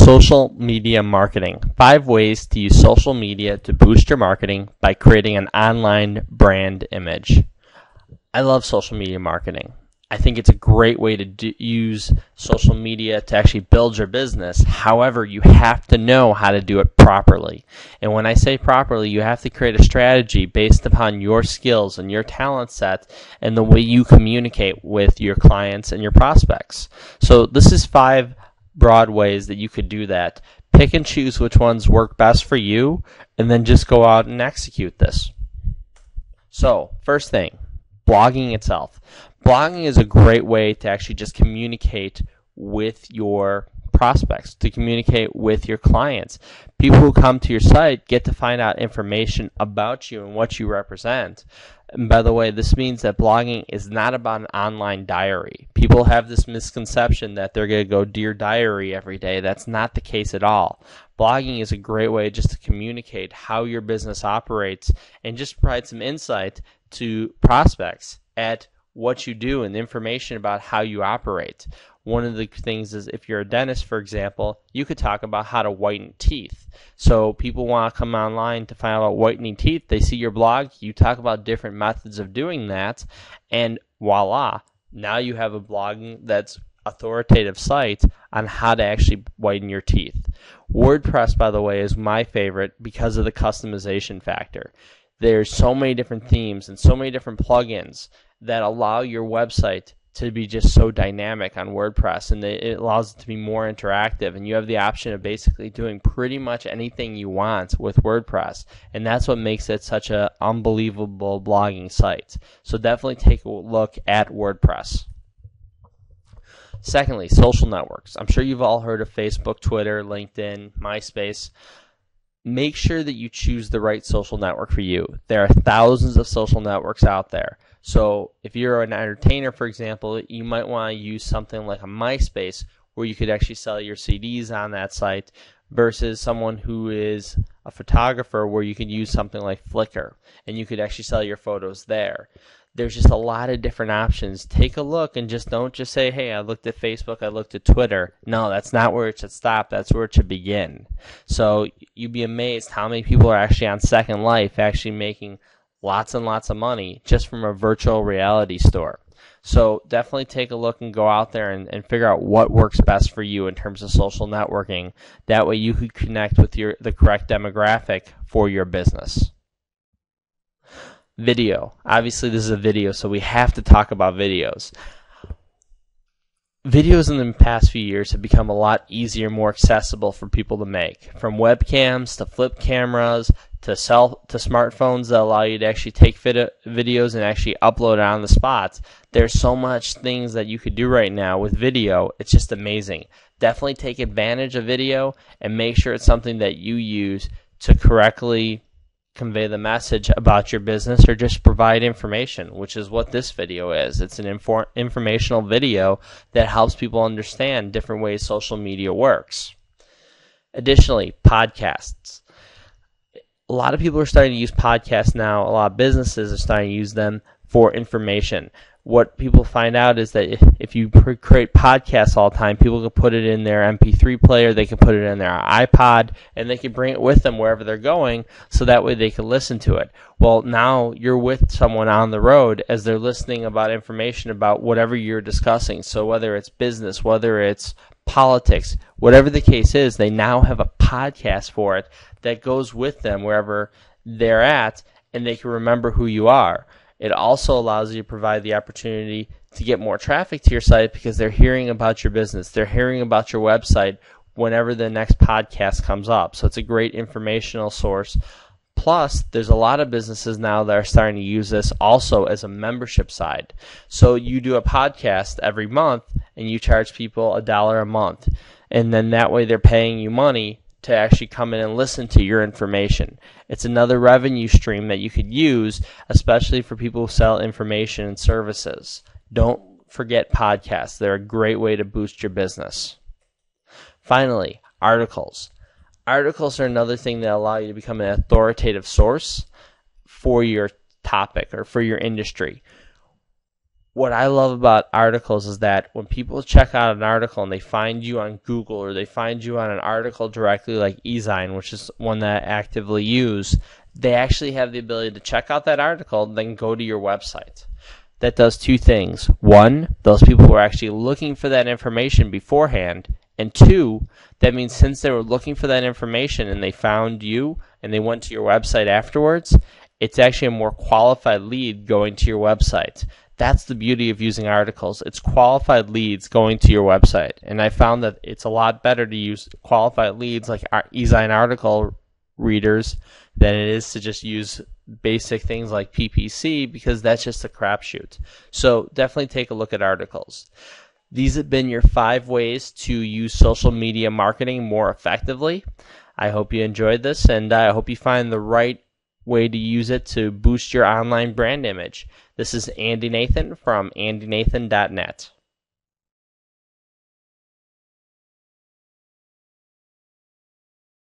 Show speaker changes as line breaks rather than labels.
Social media marketing. 5 ways to use social media to boost your marketing by creating an online brand image. I love social media marketing. I think it's a great way to use social media to actually build your business. However, you have to know how to do it properly. And when I say properly, you have to create a strategy based upon your skills and your talent set and the way you communicate with your clients and your prospects. So this is 5 broad ways that you could do that. Pick and choose which ones work best for you, and then just go out and execute this. So, first thing, blogging itself. Blogging is a great way to actually just communicate with your prospects, to communicate with your clients. People who come to your site get to find out information about you and what you represent. And by the way, this means that blogging is not about an online diary. People have this misconception that they're going to go Dear Diary every day. That's not the case at all. Blogging is a great way just to communicate how your business operates and just provide some insight to prospects at what you do and information about how you operate. One of the things is if you're a dentist, for example, you could talk about how to whiten teeth. So people want to come online to find out about whitening teeth. They see your blog, you talk about different methods of doing that, and voila, now you have a blogging that's authoritative site on how to actually whiten your teeth. WordPress, by the way, is my favorite because of the customization factor. There's so many different themes and so many different plugins that allow your website to be just so dynamic on WordPress, and it allows it to be more interactive, and you have the option of basically doing pretty much anything you want with WordPress, and that's what makes it such an unbelievable blogging site. So definitely take a look at WordPress. Secondly, social networks. I'm sure you've all heard of Facebook, Twitter, LinkedIn, MySpace. Make sure that you choose the right social network for you. There are thousands of social networks out there. So if you're an entertainer, for example, you might want to use something like a MySpace where you could actually sell your CDs on that site versus someone who is a photographer where you could use something like Flickr and you could actually sell your photos there. There's just a lot of different options. Take a look and just don't just say, hey, I looked at Facebook, I looked at Twitter. No, that's not where it should stop. That's where it should begin. So you'd be amazed how many people are actually on Second Life actually making lots and lots of money just from a virtual reality store. So definitely take a look and go out there and figure out what works best for you in terms of social networking. That way you could connect with the correct demographic for your business. Video. Obviously this is a video, so we have to talk about videos. Videos in the past few years have become a lot easier, more accessible for people to make. From webcams to flip cameras to smartphones that allow you to actually take videos and actually upload it on the spot. There's so much things that you could do right now with video. It's just amazing. Definitely take advantage of video and make sure it's something that you use to correctly convey the message about your business or just provide information, which is what this video is. It's an informational video that helps people understand different ways social media works. Additionally, podcasts. A lot of people are starting to use podcasts now. A lot of businesses are starting to use them for information. What people find out is that if you create podcasts all the time, people can put it in their MP3 player, they can put it in their iPod, and they can bring it with them wherever they're going, so that way they can listen to it. Well, now you're with someone on the road as they're listening about information about whatever you're discussing. So whether it's business, whether it's politics, whatever the case is, they now have a podcast for it that goes with them wherever they're at, and they can remember who you are. It also allows you to provide the opportunity to get more traffic to your site because they're hearing about your business. They're hearing about your website whenever the next podcast comes up. So it's a great informational source. Plus, there's a lot of businesses now that are starting to use this also as a membership side. So you do a podcast every month and you charge people $1 a month. And then that way they're paying you money to actually come in and listen to your information. It's another revenue stream that you could use, especially for people who sell information and services. Don't forget podcasts. They're a great way to boost your business. Finally, articles. Articles are another thing that allow you to become an authoritative source for your topic or for your industry. what I love about articles is that when people check out an article and they find you on Google or they find you on an article directly like Ezine, which is one that I actively use, they actually have the ability to check out that article and then go to your website. That does two things. One, those people who are actually looking for that information beforehand. And two, that means since they were looking for that information and they found you and they went to your website afterwards, it's actually a more qualified lead going to your website. That's the beauty of using articles. It's qualified leads going to your website. And I found that it's a lot better to use qualified leads like Ezine article readers than it is to just use basic things like PPC, because that's just a crapshoot. So definitely take a look at articles. These have been your 5 ways to use social media marketing more effectively. I hope you enjoyed this, and I hope you find the right way to use it to boost your online brand image. This is Andy Nathan from andynathan.net.